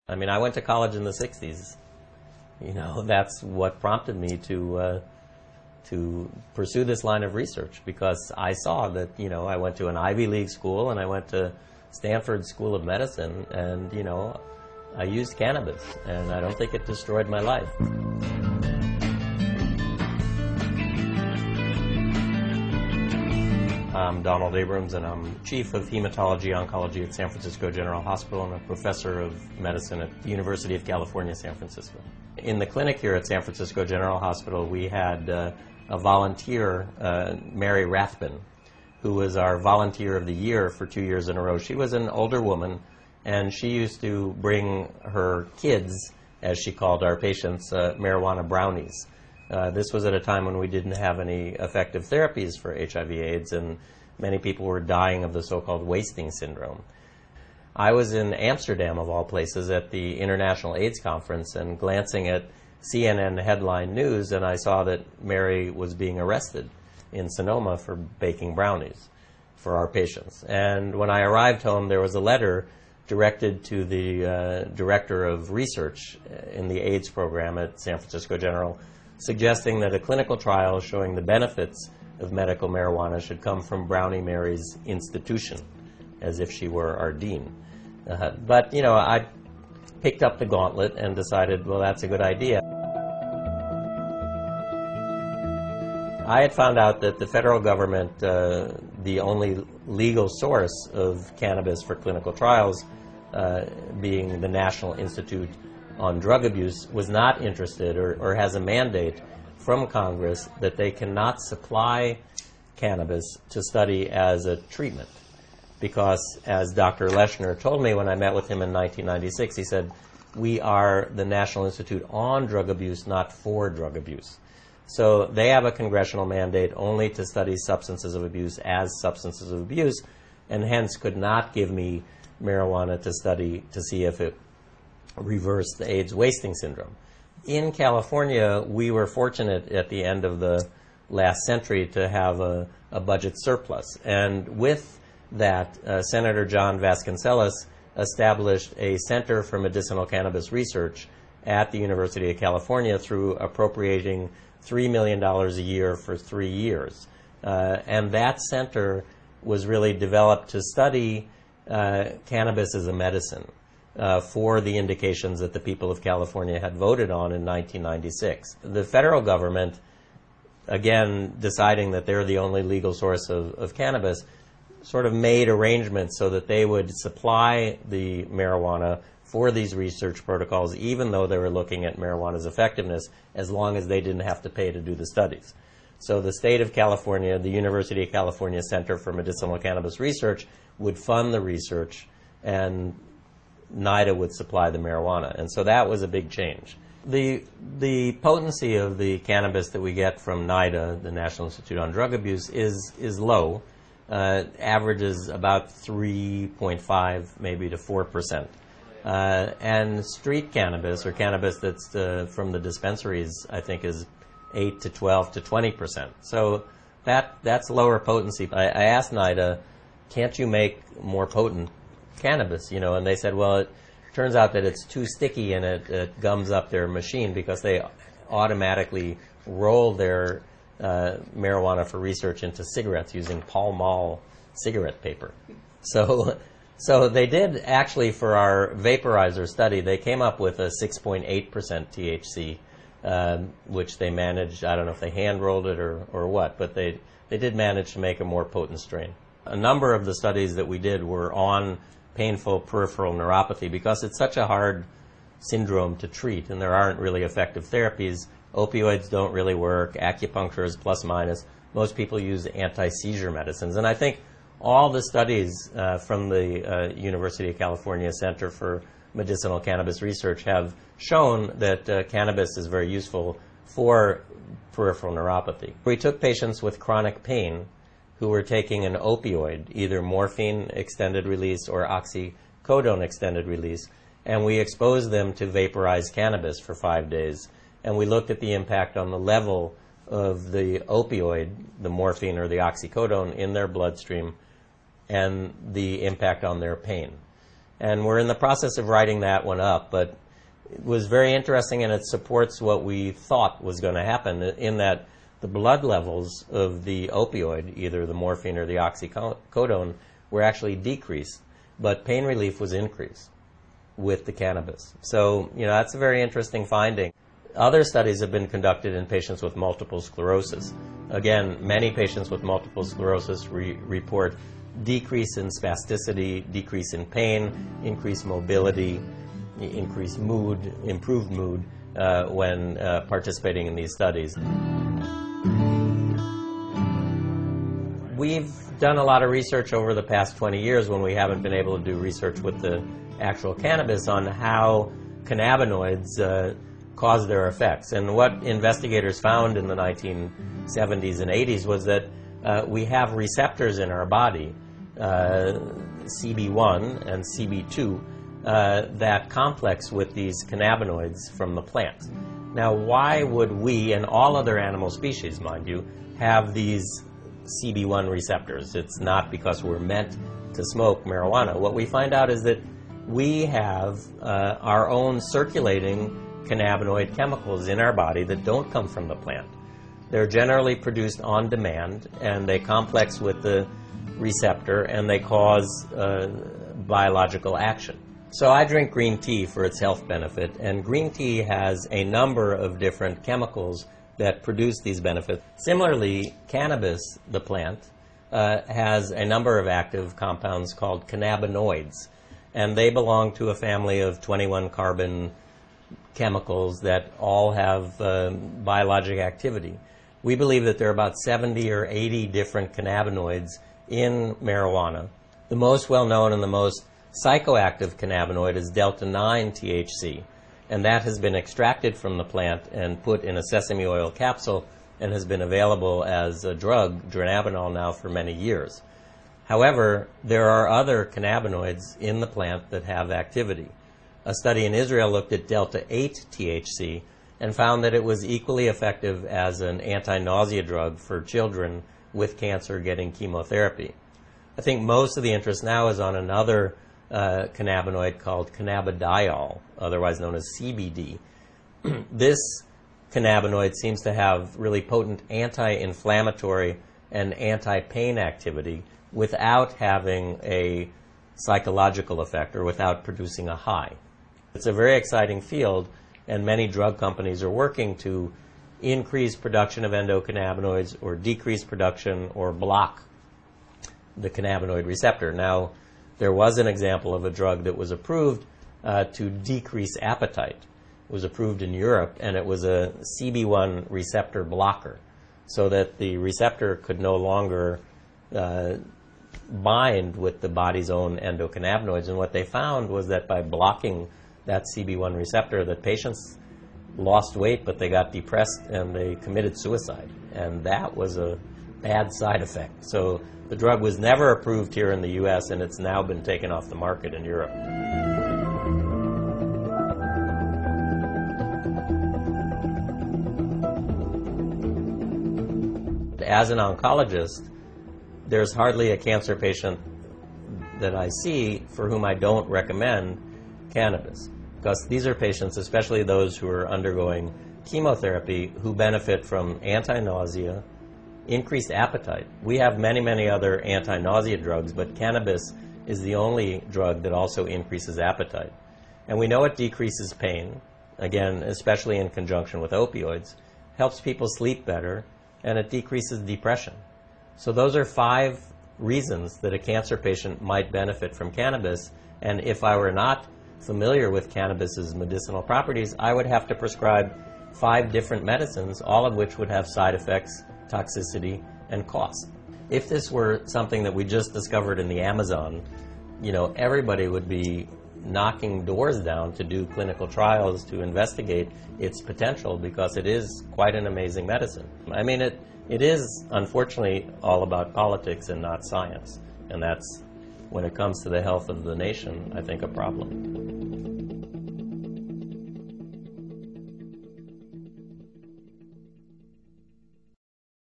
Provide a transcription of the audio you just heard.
I mean, I went to college in the 60s. You know, that's what prompted me to pursue this line of research, because I saw that, you know, I went to an Ivy League school and I went to Stanford School of Medicine, and, you know, I used cannabis, and I don't think it destroyed my life. I'm Donald Abrams, and I'm Chief of Hematology Oncology at San Francisco General Hospital and a Professor of Medicine at the University of California, San Francisco. In the clinic here at San Francisco General Hospital, we had a volunteer, Mary Rathbun, who was our Volunteer of the Year for 2 years in a row. She was an older woman, and she used to bring her kids, as she called our patients, marijuana brownies. This was at a time when we didn't have any effective therapies for HIV/AIDS, and many people were dying of the so-called wasting syndrome. I was in Amsterdam, of all places, at the International AIDS Conference, and glancing at CNN headline news, and I saw that Mary was being arrested in Sonoma for baking brownies for our patients. And when I arrived home, there was a letter directed to the Director of Research in the AIDS program at San Francisco General, suggesting that a clinical trial showing the benefits of medical marijuana should come from Brownie Mary's institution, as if she were our dean. But, you know, I picked up the gauntlet and decided, well, that's a good idea. I had found out that the federal government, the only legal source of cannabis for clinical trials, being the National Institute on Drug Abuse, was not interested or has a mandate from Congress that they cannot supply cannabis to study as a treatment. Because, as Dr. Leshner told me when I met with him in 1996, he said, we are the National Institute on Drug Abuse, not for drug abuse. So they have a congressional mandate only to study substances of abuse as substances of abuse, and hence could not give me marijuana to study to see if it reversed the AIDS wasting syndrome. In California, we were fortunate at the end of the last century to have a budget surplus. And with that, Senator John Vasconcellos established a Center for Medicinal Cannabis Research at the University of California through appropriating $3 million a year for 3 years. And that center was really developed to study cannabis as a medicine for the indications that the people of California had voted on in 1996. The federal government, again, deciding that they're the only legal source of cannabis, sort of made arrangements so that they would supply the marijuana for these research protocols, even though they were looking at marijuana's effectiveness, as long as they didn't have to pay to do the studies. So the state of California, the University of California Center for Medicinal Cannabis Research, would fund the research, and NIDA would supply the marijuana. And so that was a big change. The potency of the cannabis that we get from NIDA, the National Institute on Drug Abuse, is low. Averages about 3.5, maybe to 4%. And street cannabis, or cannabis that's from the dispensaries, I think is 8 to 12 to 20%. So that's lower potency. I asked NIDA, can't you make more potent cannabis? You know, and they said, well, it turns out that it's too sticky and it gums up their machine, because they automatically roll their marijuana for research into cigarettes using Pall Mall cigarette paper. So they did actually, for our vaporizer study, they came up with a 6.8% THC, which they managed. I don't know if they hand rolled it or what, but they did manage to make a more potent strain. A number of the studies that we did were on painful peripheral neuropathy, because it's such a hard syndrome to treat and there aren't really effective therapies. Opioids don't really work. Acupuncture is plus minus. Most people use anti-seizure medicines. And I think all the studies from the University of California Center for Medicinal Cannabis Research have shown that cannabis is very useful for peripheral neuropathy. We took patients with chronic pain who were taking an opioid, either morphine extended release or oxycodone extended release, and we exposed them to vaporized cannabis for 5 days. And we looked at the impact on the level of the opioid, the morphine or the oxycodone, in their bloodstream, and the impact on their pain. And we're in the process of writing that one up, but it was very interesting, and it supports what we thought was going to happen, in that the blood levels of the opioid, either the morphine or the oxycodone, were actually decreased, but pain relief was increased with the cannabis. So, that's a very interesting finding. Other studies have been conducted in patients with multiple sclerosis. Again, many patients with multiple sclerosis report decrease in spasticity, decrease in pain, increased mobility, increased mood, improved mood when participating in these studies. We've done a lot of research over the past 20 years when we haven't been able to do research with the actual cannabis on how cannabinoids cause their effects. And what investigators found in the 1970s and 80s was that we have receptors in our body, CB1 and CB2, that complex with these cannabinoids from the plant. Now, why would we, and all other animal species, mind you, have these CB1 receptors? It's not because we're meant to smoke marijuana. What we find out is that we have our own circulating cannabinoid chemicals in our body that don't come from the plant. They're generally produced on demand, and they complex with the receptor, and they cause biological action. So I drink green tea for its health benefit, and green tea has a number of different chemicals that produce these benefits. Similarly, cannabis, the plant, has a number of active compounds called cannabinoids, and they belong to a family of 21 carbon chemicals that all have biologic activity. We believe that there are about 70 or 80 different cannabinoids in marijuana. The most well-known and the most psychoactive cannabinoid is delta-9 THC, and that has been extracted from the plant and put in a sesame oil capsule and has been available as a drug, dronabinol, now for many years. However, there are other cannabinoids in the plant that have activity. A study in Israel looked at delta-8 THC and found that it was equally effective as an anti-nausea drug for children with cancer getting chemotherapy. I think most of the interest now is on another cannabinoid called cannabidiol, otherwise known as CBD. This cannabinoid seems to have really potent anti-inflammatory and anti-pain activity without having a psychological effect or without producing a high. It's a very exciting field, and many drug companies are working to increase production of endocannabinoids or decrease production or block the cannabinoid receptor. Now, there was an example of a drug that was approved to decrease appetite. It was approved in Europe, and it was a CB1 receptor blocker, so that the receptor could no longer bind with the body's own endocannabinoids. And what they found was that by blocking that CB1 receptor, that patients lost weight, but they got depressed and they committed suicide. And that was a bad side effect. So the drug was never approved here in the U.S., and it's now been taken off the market in Europe. As an oncologist, there's hardly a cancer patient that I see for whom I don't recommend cannabis, because these are patients, especially those who are undergoing chemotherapy, who benefit from anti-nausea, increased appetite. We have many, many other anti-nausea drugs, but cannabis is the only drug that also increases appetite. And we know it decreases pain, again, especially in conjunction with opioids, helps people sleep better, and it decreases depression. So those are 5 reasons that a cancer patient might benefit from cannabis, and if I were not familiar with cannabis's medicinal properties, I would have to prescribe 5 different medicines, all of which would have side effects, toxicity, and cost. If this were something that we just discovered in the Amazon, everybody would be knocking doors down to do clinical trials to investigate its potential, because it is quite an amazing medicine. I mean, it is unfortunately all about politics and not science, and that's, when it comes to the health of the nation, I think, a problem.